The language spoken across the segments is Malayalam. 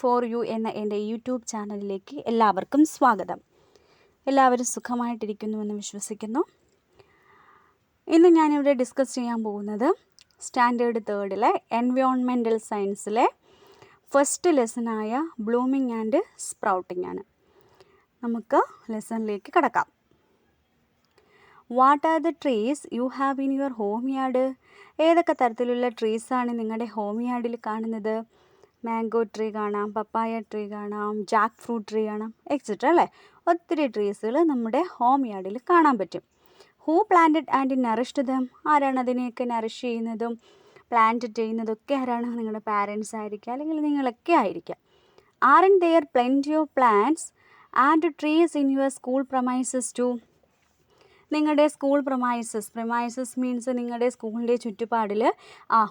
ഫോർ യു എന്ന എൻ്റെ യൂട്യൂബ് ചാനലിലേക്ക് എല്ലാവർക്കും സ്വാഗതം. എല്ലാവരും സുഖമായിട്ടിരിക്കുന്നുവെന്ന് വിശ്വസിക്കുന്നു. ഇന്ന് ഞാനിവിടെ ഡിസ്കസ് ചെയ്യാൻ പോകുന്നത് സ്റ്റാൻഡേർഡ് 3 എൻവയോൺമെൻറ്റൽ സയൻസിലെ ഫസ്റ്റ് ലെസനായ ബ്ലൂമിങ് ആൻഡ് സ്പ്രൗട്ടിംഗ് ആണ്. നമുക്ക് ലെസണിലേക്ക് കടക്കാം. What are the trees you have in your home yard? ഏതൊക്കെ തരത്തിലുള്ള ട്രീസാണ് നിങ്ങളുടെ ഹോം യാർഡിൽ കാണുന്നത്? മാംഗോ ട്രീ കാണാം, പപ്പായ ട്രീ കാണാം, ജാക്ക് ഫ്രൂട്ട് ട്രീ കാണാം, എക്സെട്ര അല്ലേ. ഒത്തിരി ട്രീസുകൾ നമ്മുടെ ഹോം യാർഡിൽ കാണാൻ പറ്റും. Who planted and nourished dum? ആരാണ് അതിനെയൊക്കെ നറിഷ് ചെയ്യുന്നതും പ്ലാന്റ് ചെയ്യുന്നതൊക്കെ ആരാണ്? നിങ്ങളുടെ പാരൻസ് ആയിരിക്കാം, അല്ലെങ്കിൽ നിങ്ങളൊക്കെ ആയിരിക്കാം. Are in there plenty of plants and trees in your school premises too? നിങ്ങളുടെ സ്കൂൾ പ്രമൈസസ് മീൻസ് നിങ്ങളുടെ സ്കൂളിൻ്റെ ചുറ്റുപാടിൽ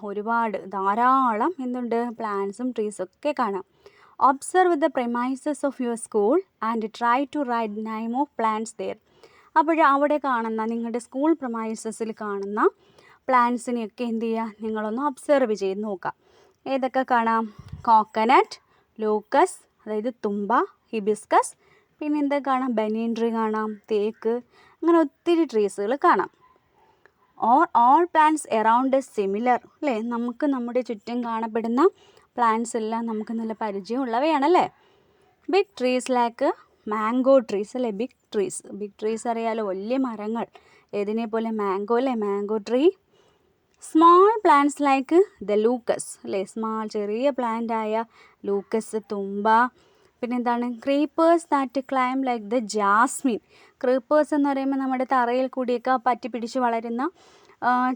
ഒരുപാട് ധാരാളം എന്തുണ്ട്? പ്ലാന്റ്സും ട്രീസൊക്കെ കാണാം. Observe the premises of your school and try to write name of plants there. അപ്പോൾ അവിടെ കാണുന്ന നിങ്ങളുടെ സ്കൂൾ പ്രമൈസസിൽ കാണുന്ന പ്ലാന്റ്സിനെയൊക്കെ എന്ത് ചെയ്യുക? നിങ്ങളൊന്ന് ഒബ്സർവ് ചെയ്ത് നോക്കാം. ഏതൊക്കെ കാണാം? കോക്കനട്ട്, ലൂക്കസ് അതായത് തുമ്പ, ഹിബിസ്കസ്, പിന്നെ എന്താ കാണാം? ബനിയൻ ട്രീ കാണാം, തേക്ക്, അങ്ങനെ ഒത്തിരി ട്രീസുകൾ കാണാം. ഓൾ പ്ലാന്റ്സ് എറൗണ്ട് സിമിലർ അല്ലേ. നമുക്ക് നമ്മുടെ ചുറ്റും കാണപ്പെടുന്ന പ്ലാന്റ്സ് എല്ലാം നമുക്ക് നല്ല പരിചയമുള്ളവയാണല്ലേ. Big trees like mango trees അല്ലേ. ബിഗ് ട്രീസ് അറിയാലോ, വലിയ മരങ്ങൾ. ഏതിനെ പോലെ? മാംഗോ അല്ലേ, mango tree. Small plants like the leucas അല്ലേ. ചെറിയ പ്ലാന്റായ ലൂക്കസ്, തുമ്പ. പിന്നെന്താണ്? Creepers that climb like the jasmine. Creepers എന്ന് പറയുമ്പോൾ നമ്മുടെ തറയിൽ കൂടിയൊക്കെ പറ്റി പിടിച്ച് വളരുന്ന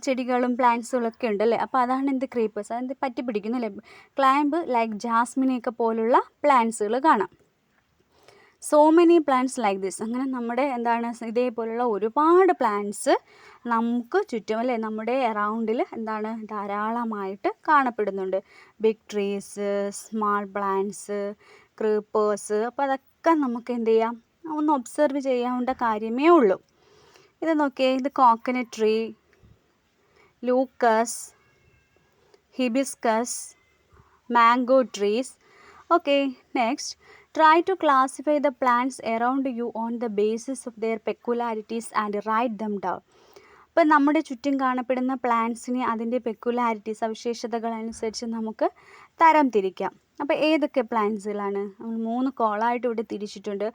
ചെടികളും പ്ലാന്റ്സുകളൊക്കെ ഉണ്ടല്ലേ. അപ്പോൾ അതാണ് എന്ത്? ക്രീപ്പേഴ്സ്. അതെന്ത്? പറ്റി പിടിക്കുന്നു അല്ലേ. ക്ലൈംബ് ലൈക്ക് ജാസ്മിനെയൊക്കെ പോലുള്ള പ്ലാന്റ്സുകൾ കാണാം. So many plants like this. അങ്ങനെ നമ്മുടെ എന്താണ്? ഇതേപോലുള്ള ഒരുപാട് പ്ലാന്റ്സ് നമുക്ക് ചുറ്റും അല്ലേ, നമ്മുടെ അറൗണ്ടിൽ എന്താണ്? ധാരാളമായിട്ട് കാണപ്പെടുന്നുണ്ട്. Big trees, small plants, creepers. അപ്പോൾ അതൊക്കെ നമുക്ക് എന്ത് ചെയ്യാം? ഒന്ന് ഒബ്സർവ് ചെയ്യാവേണ്ട കാര്യമേ ഉള്ളൂ. ഇത് നോക്കിയേ, ഇത് coconut tree, Lucas, hibiscus, mango trees. Okay, next try to classify the plants around you on the basis of their peculiarities and write them down. അപ്പോൾ നമ്മുടെ ചുറ്റും കാണപ്പെടുന്ന പ്ലാന്റ്സിനെ അതിൻ്റെ പെക്കുലാരിറ്റി സവിശേഷതകൾ അനുസരിച്ച് നമുക്ക് തരം തിരിക്കാം. അപ്പോൾ ഏതൊക്കെ പ്ലാന്റ്സുകളാണ്? നമ്മൾ 3 കോളായിട്ട് ഇവിടെ തിരിച്ചിട്ടുണ്ട്.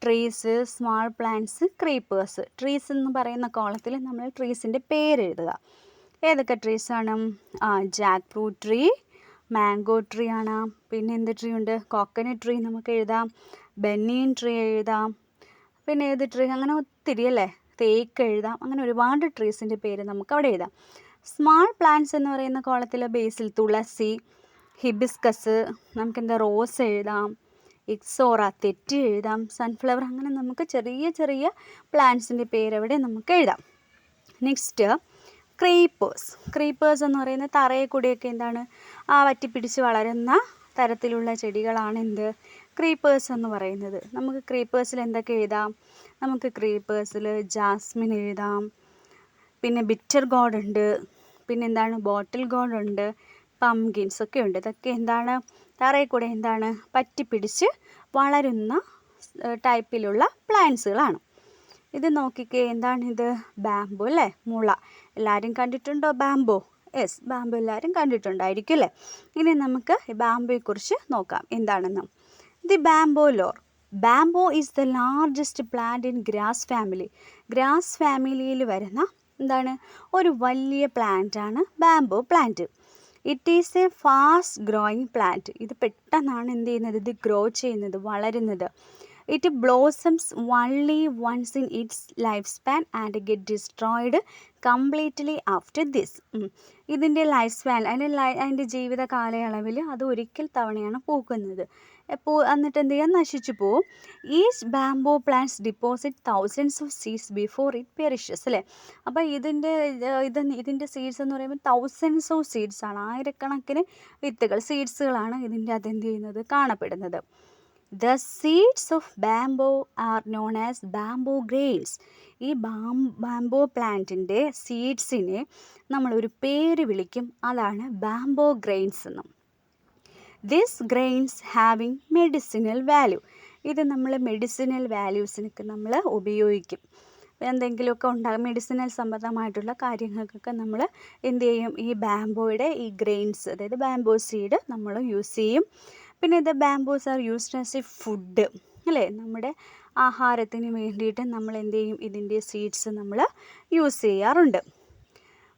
Trees, small plants, creepers. Trees എന്ന് പറയുന്ന കോളത്തിൽ നമ്മൾ ട്രീസിൻ്റെ പേര് എഴുതുക. ഏതൊക്കെ ട്രീസാണ്? Jackfruit tree, mango tree ആണ്. പിന്നെ എന്ത് ട്രീ ഉണ്ട്? കോക്കനട്ട് ട്രീ നമുക്ക് എഴുതാം, ബനിയൻ ട്രീ എഴുതാം, പിന്നെ ഏത് ട്രീ? അങ്ങനെ ഒത്തിരി അല്ലേ. തേക്ക് എഴുതാം. അങ്ങനെ ഒരുപാട് ട്രീസിൻ്റെ പേര് നമുക്ക് അവിടെ എഴുതാം. സ്മാൾ പ്ലാന്റ്സ് എന്ന് പറയുന്ന കോളത്തിൽ ബേസിൽ തുളസി, ഹിബിസ്കസ്, നമുക്കെന്താ റോസ് എഴുതാം, ഇക്സോറ തെറ്റി എഴുതാം, സൺഫ്ലവർ. അങ്ങനെ നമുക്ക് ചെറിയ ചെറിയ പ്ലാന്റ്സിൻ്റെ പേര് അവിടെ നമുക്ക് എഴുതാം. നെക്സ്റ്റ് ക്രീപ്പേഴ്സ് എന്ന് പറയുന്ന തറയെ കൂടിയൊക്കെ എന്താണ്? വറ്റിപ്പിടിച്ച് വളരുന്ന തരത്തിലുള്ള ചെടികളാണ് എന്ത്? ക്രീപ്പേഴ്സ് എന്ന് പറയുന്നത്. നമുക്ക് ക്രീപ്പേഴ്സിൽ എന്തൊക്കെ എഴുതാം? നമുക്ക് ക്രീപ്പേഴ്സിൽ ജാസ്മിൻ എഴുതാം, പിന്നെ ബിറ്റർ ഗോഡ് ഉണ്ട്, പിന്നെ എന്താണ്? ബോട്ടിൽ ഗോഡ് ഉണ്ട്, പംകിൻസ് ഒക്കെ ഉണ്ട്. ഇതൊക്കെ എന്താണ്? തറയിൽ കൂടെ എന്താണ്? പറ്റിപ്പിടിച്ച് വളരുന്ന ടൈപ്പിലുള്ള പ്ലാന്റ്സുകളാണ്. ഇത് നോക്കിക്കേ, എന്താണിത്? ബാംബു അല്ലേ, മുള. എല്ലാവരും കണ്ടിട്ടുണ്ടോ ബാംബു? യെസ്, ബാംബു എല്ലാവരും കണ്ടിട്ടുണ്ടായിരിക്കും അല്ലേ. ഇനി നമുക്ക് ബാംബുയെക്കുറിച്ച് നോക്കാം എന്താണെന്ന്. The bamboo lore. Bamboo is the largest plant in grass family. Grass ഫാമിലിയിൽ വരുന്ന എന്താണ്? ഒരു വലിയ പ്ലാന്റാണ് bamboo plant. It is A fast growing plant. ഇത് പെട്ടെന്നാണ് എന്ത് ചെയ്യുന്നത്? ഇത് ഗ്രോ ചെയ്യുന്നത്, വളരുന്നത്. It blossoms only once in its lifespan and get destroyed completely after this. ഇതിൻ്റെ ലൈഫ് സ്പാൻ, അതിൻ്റെ ജീവിത കാലയളവിൽ അത് ഒരിക്കൽ തവണയാണ് പൂക്കുന്നത്. എന്നിട്ട് എന്ത് ചെയ്യാൻ? നശിച്ചു പോവും. Each bamboo plants deposit thousands of seeds before it perishes അല്ലേ. അപ്പോൾ ഇതിൻ്റെ സീഡ്സ് എന്ന് പറയുമ്പോൾ തൗസൻഡ്സ് ഓഫ് സീഡ്സ് ആണ്, ആയിരക്കണക്കിന് വിത്തുകൾ, സീഡ്സുകളാണ് ഇതിൻ്റെ അതെന്ത് ചെയ്യുന്നത്? കാണപ്പെടുന്നത്. The seeds of bamboo are known as bamboo grains. ഈ ബാംബോ പ്ലാന്റിൻ്റെ സീഡ്സിനെ നമ്മളൊരു പേര് വിളിക്കും, അതാണ് ബാംബോ ഗ്രെയിൻസ് എന്നും. This grains having medicinal value. ഇത് നമ്മൾ മെഡിസിനൽ വാല്യൂസിനൊക്കെ നമ്മൾ ഉപയോഗിക്കും. എന്തെങ്കിലുമൊക്കെ ഉണ്ടാകും മെഡിസിനൽ സംബന്ധമായിട്ടുള്ള കാര്യങ്ങൾക്കൊക്കെ നമ്മൾ എന്ത് ചെയ്യും, ഈ ബാംബോയുടെ ഈ ഗ്രെയിൻസ്, അതായത് ബാംബോ സീഡ് നമ്മൾ യൂസ് ചെയ്യും. പിന്നെ ഇത് bamboos are used as A food അല്ലേ, നമ്മുടെ ആഹാരത്തിന് വേണ്ടിയിട്ട് നമ്മൾ എന്ത് ചെയ്യും, ഇതിൻ്റെ സീഡ്സ് നമ്മൾ യൂസ് ചെയ്യാറുണ്ട്.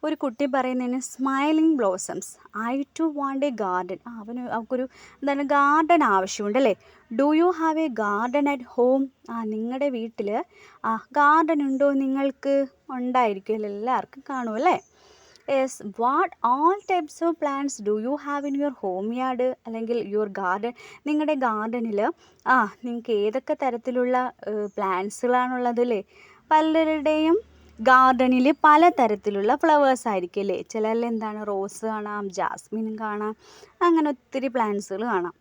ഒരു കുട്ടി പറയുന്നതിന് smiling blossoms I too want a garden. അവൾക്കൊരു എന്താണ് ഗാർഡൻ ആവശ്യമുണ്ടല്ലേ. Do you have a garden at home? നിങ്ങളുടെ വീട്ടിൽ ഗാർഡൻ ഉണ്ടോ? നിങ്ങൾക്ക് ഉണ്ടായിരിക്കും, എല്ലാവർക്കും കാണുമല്ലേ. Yes. What all types of plants do you have in your home yard അല്ലെങ്കിൽ യുവർ ഗാർഡൻ? നിങ്ങളുടെ ഗാർഡനിൽ നിങ്ങൾക്ക് ഏതൊക്കെ തരത്തിലുള്ള പ്ലാന്റ്സുകളാണുള്ളത് അല്ലേ. പലരുടെയും ഗാർഡനിൽ പല തരത്തിലുള്ള ഫ്ലവേഴ്സ് ആയിരിക്കും അല്ലേ. ചിലരിൽ എന്താണ് റോസ് കാണാം, ജാസ്മിനും കാണാം, അങ്ങനെ ഒത്തിരി പ്ലാന്റ്സുകൾ കാണാം.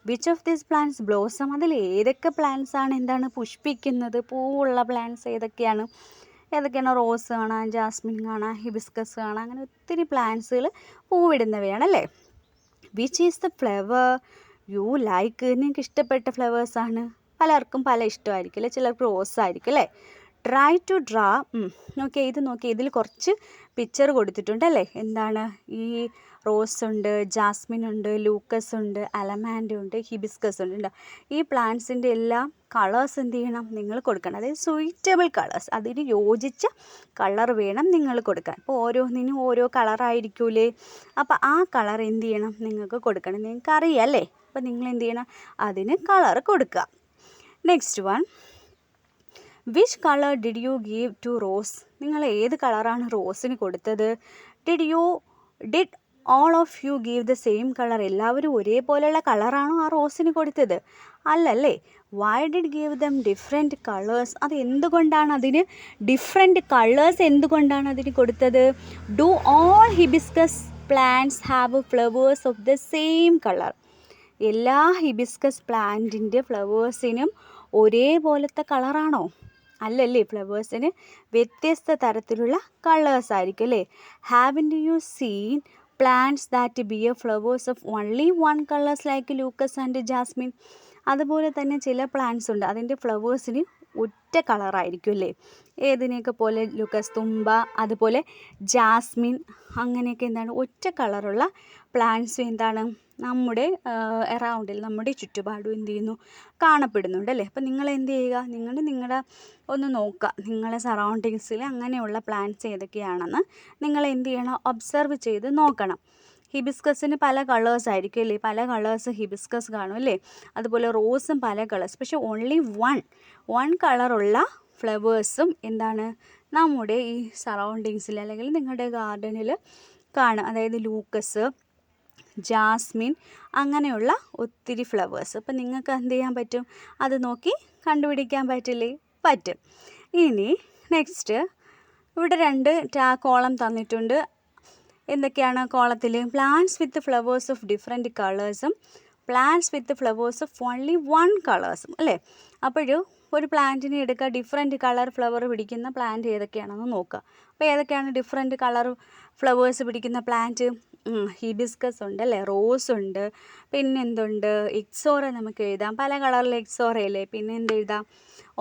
Which of these plants blossom? അതിൽ ഏതൊക്കെ പ്ലാന്റ്സ് ആണ് എന്താണ് പുഷ്പിക്കുന്നത്, പൂവുള്ള പ്ലാന്റ്സ് ഏതൊക്കെയാണ്? റോസ് കാണാം, ജാസ്മിൻ കാണാം, ഹിബിസ്കസ് കാണാം, അങ്ങനെ ഒത്തിരി പ്ലാന്റ്സുകൾ പൂവിടുന്നവയാണല്ലേ. Which is the flower you like? നിങ്ങൾക്ക് ഇഷ്ടപ്പെട്ട ഫ്ലവേഴ്സാണ്. പലർക്കും പല ഇഷ്ടമായിരിക്കും അല്ലേ. ചിലർക്ക് റോസ് ആയിരിക്കും അല്ലേ. Try to ഡ്രാ. നോക്കിയേ ഇതിൽ കുറച്ച് പിക്ചർ കൊടുത്തിട്ടുണ്ടല്ലേ. എന്താണ്, ഈ റോസ് ഉണ്ട്, ജാസ്മിൻ ഉണ്ട്, ലൂക്കസ് ഉണ്ട്, അലമാൻഡ ഉണ്ട്, ഹിബിസ്കസ് ഉണ്ട്. ഈ പ്ലാന്റ്സിൻ്റെ എല്ലാം കളേഴ്സ് എന്ത് ചെയ്യണം, നിങ്ങൾ കൊടുക്കണം. അതായത് സൂയിറ്റബിൾ കളേഴ്സ്, അതിന് യോജിച്ച കളർ വേണം നിങ്ങൾ കൊടുക്കാൻ. അപ്പോൾ ഓരോന്നിനും ഓരോ കളറായിരിക്കൂലേ. അപ്പോൾ ആ കളർ എന്ത് ചെയ്യണം, നിങ്ങൾക്ക് കൊടുക്കണം. നിങ്ങൾക്ക് അറിയാം അല്ലേ. അപ്പോൾ നിങ്ങൾ എന്ത് ചെയ്യണം, അതിന് കളർ കൊടുക്കുക. Next one, which colour did you give to rose? നിങ്ങൾ ഏത് കളറാണ് റോസിന് കൊടുത്തത്? Did all of you give the same colour? എല്ലാവരും ഒരേപോലെയുള്ള കളറാണോ ആ റോസിന് കൊടുത്തത്? അല്ലല്ലേ. Why did give them different colours? അത് എന്തുകൊണ്ടാണ് അതിന് ഡിഫറെൻറ്റ് കളേഴ്സ് എന്തുകൊണ്ടാണ് അതിന് കൊടുത്തത്? Do all hibiscus plants have flowers of the same colour? എല്ലാ ഹിബിസ്കസ് പ്ലാന്റിൻ്റെ ഫ്ലവേഴ്സിനും ഒരേപോലത്തെ കളറാണോ? അല്ലല്ലേ. ഫ്ലവേഴ്സിന് വ്യത്യസ്ത തരത്തിലുള്ള കളേഴ്സ് ആയിരിക്കും അല്ലേ. Haven't you seen plants that bear flowers of only one colours like leucas and jasmine? അതുപോലെ തന്നെ ചില പ്ലാന്റ്സ് ഉണ്ട്, അതിൻ്റെ ഫ്ലവേഴ്സിന് ഒറ്റ കളറായിരിക്കും അല്ലേ. ഏതിനെയൊക്കെ പോലെ ലൂക്കസ്, തുമ്പ, അതുപോലെ ജാസ്മിൻ, അങ്ങനെയൊക്കെ എന്താണ് ഒറ്റ കളറുള്ള പ്ലാന്റ്സും എന്താണ് നമ്മുടെ അറൗണ്ടിൽ, നമ്മുടെ ചുറ്റുപാടും എന്ത് ചെയ്യുന്നു, കാണപ്പെടുന്നുണ്ട് അല്ലേ. അപ്പോൾ നിങ്ങൾ എന്ത് ചെയ്യുക, നിങ്ങളുടെ ഒന്ന് നോക്കുക, നിങ്ങളെ സറൗണ്ടിങ്സിൽ അങ്ങനെയുള്ള പ്ലാന്റ്സ് ഏതൊക്കെയാണെന്ന് നിങ്ങൾ എന്ത് ചെയ്യണം, ഒബ്സർവ് ചെയ്ത് നോക്കണം. ഹിബിസ്കസിന് പല കളേഴ്സ് ആയിരിക്കും അല്ലേ, പല കളേഴ്സ് ഹിബിസ്കസ് കാണും അല്ലേ. അതുപോലെ റോസും പല കളേഴ്സ്, പക്ഷേ ഓൺലി വൺ കളറുള്ള ഫ്ലവേഴ്സും എന്താണ് നമ്മുടെ ഈ സറൗണ്ടിങ്സിൽ അല്ലെങ്കിൽ നിങ്ങളുടെ ഗാർഡനിൽ കാണും. അതായത് ലൂക്കസ്, ജാസ്മിൻ, അങ്ങനെയുള്ള ഒത്തിരി ഫ്ലവേഴ്സ്. അപ്പം നിങ്ങൾക്ക് എന്ത് ചെയ്യാൻ പറ്റും, അത് നോക്കി കണ്ടുപിടിക്കാൻ പറ്റില്ലേ? പറ്റും. ഇനി നെക്സ്റ്റ്, ഇവിടെ 2 കോളം തന്നിട്ടുണ്ട്. എന്തൊക്കെയാണ് കോളത്തിൽ? Plants with flowers of different കളേഴ്സും plants with flowers of only one കളേഴ്സും അല്ലേ. അപ്പോൾ ഒരു പ്ലാന്റിനെ എടുക്കുക, ഡിഫറെൻറ്റ് കളർ ഫ്ലവർ പിടിക്കുന്ന പ്ലാന്റ് ഏതൊക്കെയാണെന്ന് നോക്കുക. അപ്പോൾ ഏതൊക്കെയാണ് ഡിഫറെൻറ്റ് കളർ ഫ്ലവേഴ്സ് പിടിക്കുന്ന പ്ലാന്റ്? ഹിബിസ്കസ് ഉണ്ട് അല്ലേ, റോസ് ഉണ്ട്, പിന്നെ എന്തുണ്ട്, എക്സോറ നമുക്ക് എഴുതാം, പല കളറിൽ എക്സോറയല്ലേ. പിന്നെ എന്ത് എഴുതാം,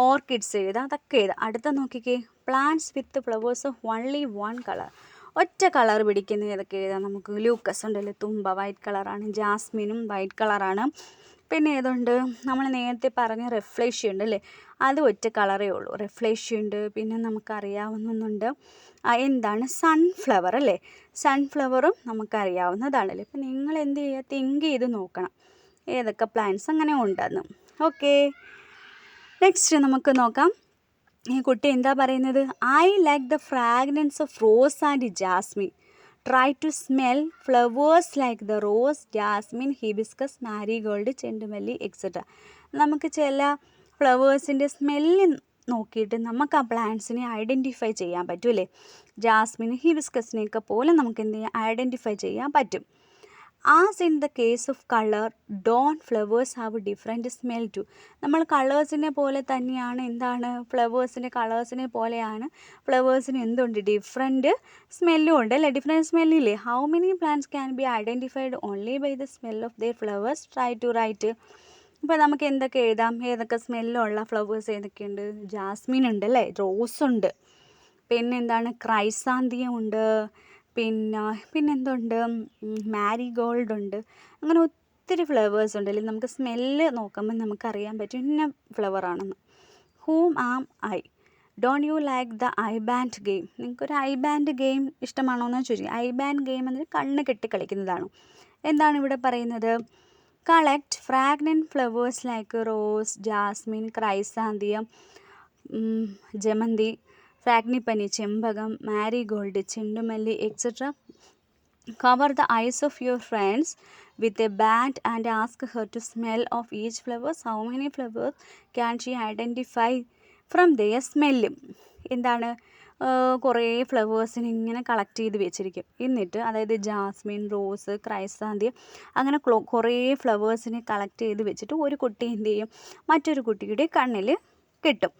ഓർക്കിഡ്സ് എഴുതാം, അതൊക്കെ എഴുതാം. അടുത്ത നോക്കിക്കേ, plants with flowers of only one colour, ഒറ്റ കളർ പിടിക്കുന്ന ഏതൊക്കെ എഴുതാം നമുക്ക്? ലൂക്കസ് ഉണ്ടല്ലേ, തുമ്പ വൈറ്റ് കളറാണ്, ജാസ്മിനും വൈറ്റ് കളറാണ്. പിന്നെ ഏതുണ്ട്, നമ്മൾ നേരത്തെ പറഞ്ഞ റെഫ്ലേഷ്യ ഉണ്ട് അല്ലേ, അത് ഒറ്റ കളറേ ഉള്ളൂ, റെഫ്ലേഷ്യ ഉണ്ട്. പിന്നെ നമുക്കറിയാവുന്നുണ്ട് എന്താണ്, സൺഫ്ലവർ അല്ലേ, സൺഫ്ലവറും നമുക്കറിയാവുന്നതാണല്ലേ. അപ്പം നിങ്ങൾ എന്ത് ചെയ്യുക, തിങ്ക് ചെയ്ത് നോക്കണം ഏതൊക്കെ പ്ലാന്റ്സ് അങ്ങനെ ഉണ്ടെന്ന്. ഓക്കെ, നെക്സ്റ്റ് നമുക്ക് നോക്കാം. ഈ കുട്ടി എന്താ പറയുന്നത്? I like the fragrance of rose and jasmine. Try to smell flowers like the rose, jasmine, hibiscus, marigold, ചെണ്ടുമല്ലി എക്സെട്ര. നമുക്ക് ചില ഫ്ലവേഴ്സിൻ്റെ സ്മെല്ല് നോക്കിയിട്ട് നമുക്ക് ആ പ്ലാന്റ്സിനെ ഐഡൻറ്റിഫൈ ചെയ്യാൻ പറ്റുമല്ലേ. ജാസ്മിൻ, ഹിബിസ്കസിനെയൊക്കെ പോലെ നമുക്ക് എന്ത് ചെയ്യാം, ഐഡൻറ്റിഫൈ ചെയ്യാൻ പറ്റും. As in the case of colour, don't flowers have different smell too. നമ്മൾ കളേഴ്സിനെ പോലെ തന്നെയാണ് എന്താണ് ഫ്ലവേഴ്സിൻ്റെ കളേഴ്സിനെ പോലെയാണ് ഫ്ലവേഴ്സിന് എന്തുണ്ട് ഡിഫറെൻറ്റ് സ്മെല്ലും ഉണ്ട് അല്ലേ, ഡിഫറെൻറ്റ് സ്മെല്ലില്ലേ. How many plants can be identified only by the smell of their flowers, try to write. ഇപ്പോൾ നമുക്ക് എന്തൊക്കെ എഴുതാം, ഏതൊക്കെ സ്മെല്ലുള്ള ഫ്ലവേഴ്സ് ഏതൊക്കെയുണ്ട്. ജാസ്മിൻ ഉണ്ട് അല്ലേ, റോസ് ഉണ്ട്, പിന്നെ എന്താണ് ക്രൈസാന്തിയം ഉണ്ട്, പിന്നെന്തുണ്ട് മാരിഗോൾഡ് ഉണ്ട്. അങ്ങനെ ഒത്തിരി ഫ്ലവേഴ്സ് ഉണ്ട് അല്ലേ. നമുക്ക് സ്മെല്ല് നോക്കുമ്പോൾ നമുക്കറിയാൻ പറ്റും ഇന്ന ഫ്ലവറാണെന്ന്. Who am I, don't you like the eye band game. നിങ്ങൾക്കൊരു ഐ ബാൻഡ് ഗെയിം ഇഷ്ടമാണോ എന്ന് ചോദിക്കും. ഐ ബാൻഡ് ഗെയിം എന്നതിൽ കണ്ണ് കെട്ടി കളിക്കുന്നതാണ്. എന്താണ് ഇവിടെ പറയുന്നത്, collect fragrant flowers like rose, jasmine, chrysanthemum, ജമന്തി, ഫ്രാഗ്നിപ്പനി ചെമ്പകം, മാരിഗോൾഡ് ചെണ്ടുമല്ലി etcetera. Cover the eyes of your friends with a band and ask her to smell of each flowers. How many flowers can she identify from their സ്മെല്ലും. എന്താണ് കുറേ ഫ്ലവേഴ്സിന് ഇങ്ങനെ കളക്ട് ചെയ്ത് വെച്ചിരിക്കും. എന്നിട്ട് അതായത് ജാസ്മിൻ, റോസ്, ക്രൈസാന്തിയം അങ്ങനെ കുറേ ഫ്ലവേഴ്സിനെ കളക്ട് ചെയ്ത് വെച്ചിട്ട് ഒരു കുട്ടി എന്ത് ചെയ്യും, മറ്റൊരു കുട്ടിയുടെ കണ്ണിൽ കെട്ടും.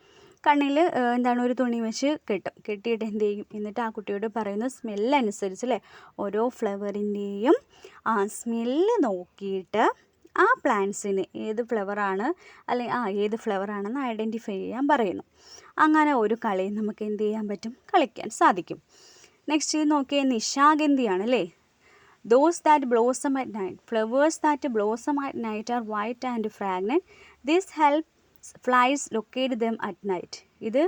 കണ്ണിൽ എന്താണ് ഒരു തുണി വെച്ച് കെട്ടിയിട്ട് എന്ത് ചെയ്യും, എന്നിട്ട് ആ കുട്ടിയോട് പറയുന്ന സ്മെല്ലനുസരിച്ച് അല്ലേ ഓരോ ഫ്ലവറിൻ്റെയും ആ സ്മെല്ല് നോക്കിയിട്ട് ആ പ്ലാന്റ്സിന് ഏത് ഫ്ലവറാണ് ഏത് ഫ്ലവറാണെന്ന് ഐഡൻറ്റിഫൈ ചെയ്യാൻ പറയുന്നു. അങ്ങനെ ഒരു കളി നമുക്ക് എന്ത് ചെയ്യാൻ പറ്റും, കളിക്കാൻ സാധിക്കും. നെക്സ്റ്റ് ഇത് നോക്കിയാൽ നിശാഗന്ധിയാണ് അല്ലേ. Those that blossom at night. Flowers that blossom at night are white and fragrant. This helps flies locate dum at night. ഇത്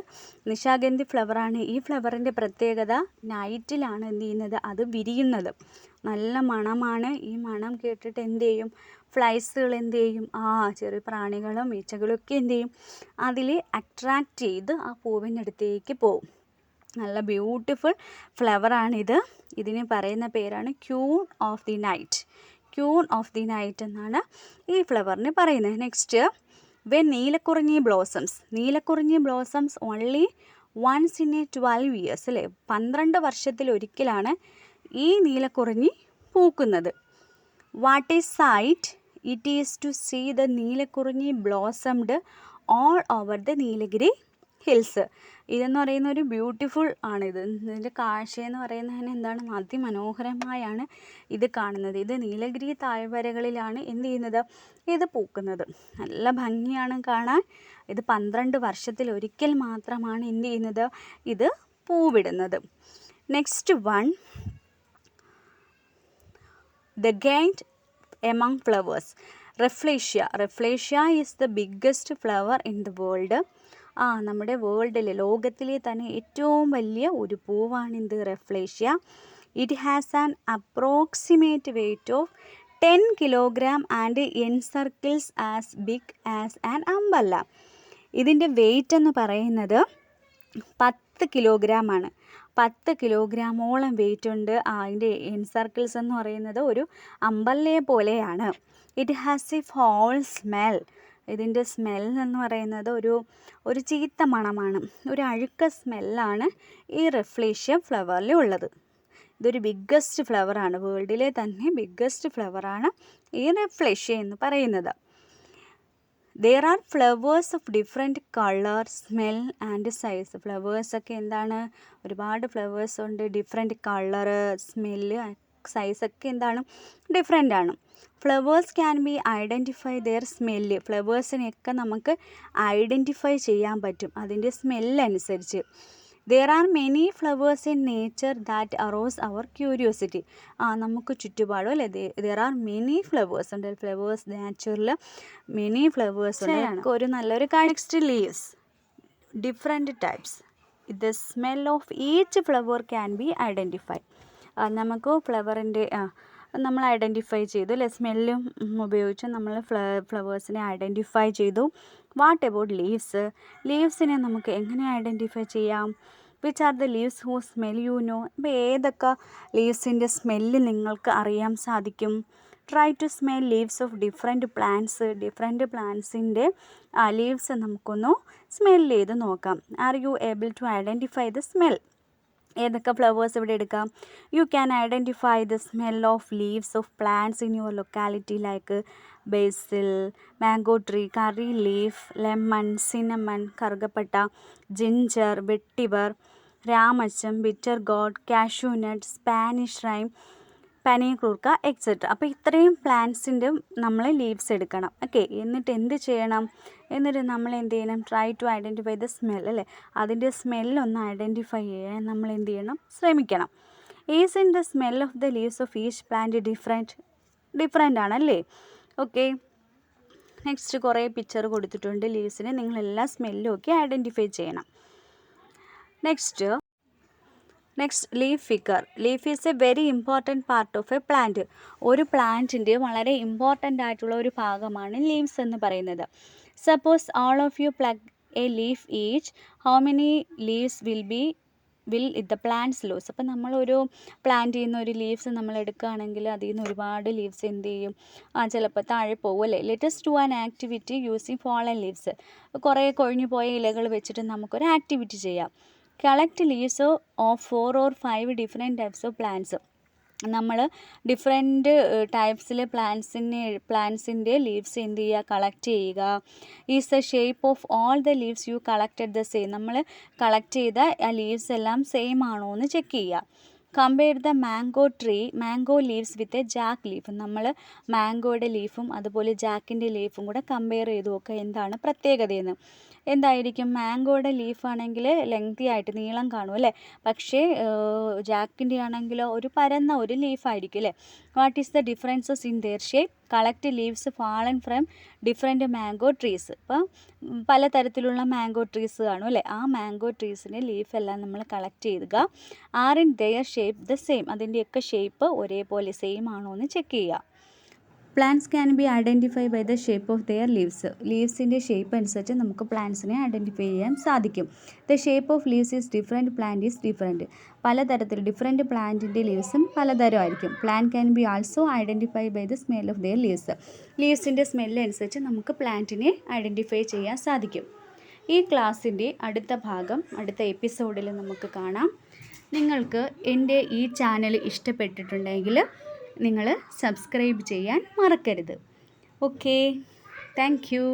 നിശാഗന്ധി ഫ്ലവറാണ്. ഈ ഫ്ലവറിൻ്റെ പ്രത്യേകത നൈറ്റിലാണ് എന്ത് ചെയ്യുന്നത്, അത് വിരിയുന്നത്. നല്ല മണമാണ്. ഈ മണം കേട്ടിട്ട് എന്ത് ചെയ്യും, ഫ്ലൈസുകൾ എന്ത് ചെയ്യും, ചെറിയ പ്രാണികളും ഈച്ചകളും ഒക്കെ എന്ത് ചെയ്യും, അതിൽ അട്രാക്റ്റ് ചെയ്ത് ആ പൂവിൻ്റെ അടുത്തേക്ക് പോവും. നല്ല ബ്യൂട്ടിഫുൾ ഫ്ലവറാണിത്. ഇതിന് പറയുന്ന പേരാണ് queen of the night. Queen of the night എന്നാണ് ഈ ഫ്ലവറിന് പറയുന്നത്. Next when Neelakurinji blossoms. Neelakurinji blossoms only once in a 12 years അല്ലേ. 12 വർഷത്തിലൊരിക്കലാണ് ഈ നീലക്കുറിഞ്ഞി പൂക്കുന്നത്. What is sight? It is to see the Neelakurinji blossomed all over the Nilgiri hills. ഇതെന്ന് പറയുന്ന ഒരു ബ്യൂട്ടിഫുൾ ആണിത്. ഇതിൻ്റെ കാഴ്ചയെന്ന് പറയുന്നതിന് എന്താണ്, അതിമനോഹരമായാണ് ഇത് കാണുന്നത്. ഇത് നീലഗിരി താഴ്വരകളിലാണ് എന്ത് ചെയ്യുന്നത്, ഇത് പൂക്കുന്നത്. നല്ല ഭംഗിയാണ് കാണാൻ. ഇത് 12 വർഷത്തിലൊരിക്കൽ മാത്രമാണ് എന്ത് ചെയ്യുന്നത്, ഇത് പൂവിടുന്നത്. Next one, the giant among flowers. Rafflesia is the biggest flower in the world. നമ്മുടെ ലോകത്തിലെ തന്നെ ഏറ്റവും വലിയ ഒരു പൂവാണിത് rafflesia. It has an approximate weight of 10 kilogram and encircles as big as an umbrella. ഇതിൻ്റെ വെയ്റ്റ് എന്ന് പറയുന്നത് 10 കിലോഗ്രാമാണ്. 10 കിലോഗ്രാമോളം വെയ്റ്റ് ഉണ്ട്. അതിൻ്റെ എൻസർക്കിൾസ് എന്ന് പറയുന്നത് ഒരു അമ്പല്ലയെ പോലെയാണ്. It has A foul smell. ഇതിൻ്റെ സ്മെൽ എന്ന് പറയുന്നത് ഒരു ചീത്ത മണമാണ്, ഒരു അഴുക്ക സ്മെല്ലാണ് ഈ റെഫ്ലേഷ്യ ഫ്ലവറിൽ ഉള്ളത്. ഇതൊരു ബിഗ്ഗസ്റ്റ് ഫ്ലവറാണ്, വേൾഡിലെ തന്നെ ബിഗ്ഗസ്റ്റ് ഫ്ലവറാണ് ഈ റെഫ്ലേഷ്യ എന്ന് പറയുന്നത്. There are flowers of different colour, smell and size. ഫ്ലവേഴ്സൊക്കെ എന്താണ്, ഒരുപാട് ഫ്ലവേഴ്സ് ഉണ്ട്. ഡിഫറെൻറ്റ് കളറ്, സ്മെല്ല്, സൈസൊക്കെ എന്താണ്, ഡിഫറെൻ്റ് ആണ്. Flowers can be identify their smell. ഫ്ലവേഴ്സിനെയൊക്കെ നമുക്ക് ഐഡൻറ്റിഫൈ ചെയ്യാൻ പറ്റും അതിൻ്റെ സ്മെല്ലനുസരിച്ച്. There are many flowers in nature that arouse our curiosity. നമുക്ക് ചുറ്റുപാടും അല്ലേ, ദെയർ ആർ മെനി ഫ്ലവേഴ്സ് ഉണ്ട്. ഫ്ലവേഴ്സ് നാച്ചുറൽ മെനി ഫ്ലവേഴ്സ് ഉണ്ട്. ഒരു നല്ലൊരു next leaves, different types. The smell of each flower can be identify. നമുക്ക് ഫ്ലവറിൻ്റെ നമ്മൾ ഐഡൻറ്റിഫൈ ചെയ്തു അല്ലേ, സ്മെല്ലും ഉപയോഗിച്ച് നമ്മൾ ഫ്ലവേഴ്സിനെ ഐഡൻറ്റിഫൈ ചെയ്തു. What about leaves? ലീവ്സിനെ നമുക്ക് എങ്ങനെ ഐഡൻറ്റിഫൈ ചെയ്യാം? Which are the leaves who smell you know? ഇപ്പോൾ ഏതൊക്കെ ലീവ്സിൻ്റെ സ്മെല്ല് നിങ്ങൾക്ക് അറിയാൻ സാധിക്കും? Try to smell leaves of different plants. Different പ്ലാന്റ്സിൻ്റെ ലീവ്സ് നമുക്കൊന്ന് സ്മെൽ ചെയ്ത് നോക്കാം. Are you able to identify the smell? ഏതൊക്കെ ഫ്ലവേഴ്സ് ഇവിടെ എടുക്കാം? You can identify the smell of leaves of plants in your locality like basil, mango tree, curry leaf, lemon, cinnamon, കറുകപ്പട്ട, ജിഞ്ചർ, വെട്ടിവർ, രാമച്ചം, bitter God, cashew nut, spanish thyme, പനീക്കൂർക്ക എക്സെട്ര. അപ്പോൾ ഇത്രയും പ്ലാന്റ്സിൻ്റെ നമ്മൾ ലീവ്സ് എടുക്കണം. ഓക്കെ, എന്നിട്ട് എന്ത് ചെയ്യണം? എന്നിട്ട് നമ്മൾ എന്ത് ചെയ്യണം? Try to identify the smell, അല്ലേ? അതിൻ്റെ സ്മെല്ലൊന്ന് ഐഡൻറ്റിഫൈ ചെയ്യാൻ നമ്മൾ എന്ത് ചെയ്യണം? ശ്രമിക്കണം. Is in the smell of the leaves of each plant different ആണല്ലേ? ഓക്കെ, നെക്സ്റ്റ് കുറേ പിക്ചർ കൊടുത്തിട്ടുണ്ട് ലീവ്സിന്. നിങ്ങളെല്ലാ സ്മെല്ലും ഒക്കെ ഐഡൻറ്റിഫൈ ചെയ്യണം. Next leaf figure. Leaf is a very important part of a plant. ഒരു പ്ലാന്റിൻ്റെ വളരെ ഇമ്പോർട്ടൻ്റ് ആയിട്ടുള്ള ഒരു ഭാഗമാണ് ലീവ്സ് എന്ന് പറയുന്നത്. Suppose all of you pluck a leaf each, how many leaves will the plants lose. അപ്പം നമ്മളൊരു പ്ലാന്റിൽ നിന്ന് ഒരു ലീവ്സ് നമ്മൾ എടുക്കുകയാണെങ്കിൽ അതിൽ നിന്ന് ഒരുപാട് ലീവ്സ് എന്ത് ചെയ്യും? ചിലപ്പോൾ താഴെ പോകും, അല്ലേ? Let's do an activity using fallen leaves. കുറേ കൊഴിഞ്ഞു പോയ ഇലകൾ വെച്ചിട്ട് നമുക്കൊരു ആക്ടിവിറ്റി ചെയ്യാം. Collect leaves of 4 or 5 different types of plants. നമ്മൾ ഡിഫറെൻറ്റ് ടൈപ്സിൽ പ്ലാന്റ്സിൻ്റെ ലീവ്സ് എന്ത് ചെയ്യുക? കളക്ട് ചെയ്യുക. Is the shape of all the leaves you collected the same. നമ്മൾ കളക്ട് ചെയ്ത ആ ലീവ്സ് എല്ലാം സെയിം ആണോ എന്ന് ചെക്ക് ചെയ്യുക. Compare the mango leaves with a jack leaf. നമ്മൾ മാംഗോയുടെ ലീഫും അതുപോലെ ജാക്കിൻ്റെ ലീഫും കൂടെ കമ്പയർ ചെയ്ത് നോക്കുക എന്താണ് പ്രത്യേകതയെന്ന്. എന്തായിരിക്കും? മാംഗോയുടെ ലീഫാണെങ്കിൽ ലെങ്തി ആയിട്ട് നീളം കാണും, അല്ലേ? പക്ഷേ ജാക്കിൻ്റെ ആണെങ്കിലോ ഒരു പരന്ന ഒരു ലീഫായിരിക്കും, അല്ലേ? What is the differences in their shape? Collect leaves fallen from different mango trees. ഇപ്പം പലതരത്തിലുള്ള മാംഗോ ട്രീസ് കാണും, അല്ലേ? ആ മാംഗോ ട്രീസിൻ്റെ ലീഫെല്ലാം നമ്മൾ കളക്ട് ചെയ്യുക. Are in their shape the same. അതിൻ്റെയൊക്കെ ഷേപ്പ് ഒരേപോലെ സെയിം ആണോ എന്ന് ചെക്ക് ചെയ്യുക. Plants can be identify by the shape of their leaves. ലീവ്സിൻ്റെ ഷേപ്പ് അനുസരിച്ച് നമുക്ക് പ്ലാന്റ്സിനെ ഐഡൻറ്റിഫൈ ചെയ്യാൻ സാധിക്കും. The shape of leaves is different, plant is different. പലതരത്തിൽ ഡിഫറെൻറ്റ് പ്ലാന്റിൻ്റെ ലീവ്സും പലതരമായിരിക്കും. Plant can be also identify by the smell of their leaves. ലീവ്സിൻ്റെ സ്മെല്ല് അനുസരിച്ച് നമുക്ക് പ്ലാന്റിനെ ഐഡൻറ്റിഫൈ ചെയ്യാൻ സാധിക്കും. ഈ ക്ലാസ്സിൻ്റെ അടുത്ത ഭാഗം അടുത്ത എപ്പിസോഡിൽ നമുക്ക് കാണാം. നിങ്ങൾക്ക് എൻ്റെ ഈ ചാനൽ ഇഷ്ടപ്പെട്ടിട്ടുണ്ടെങ്കിൽ നിങ്ങൾ സബ്സ്ക്രൈബ് ചെയ്യാൻ മറക്കരുത്. Okay, thank you.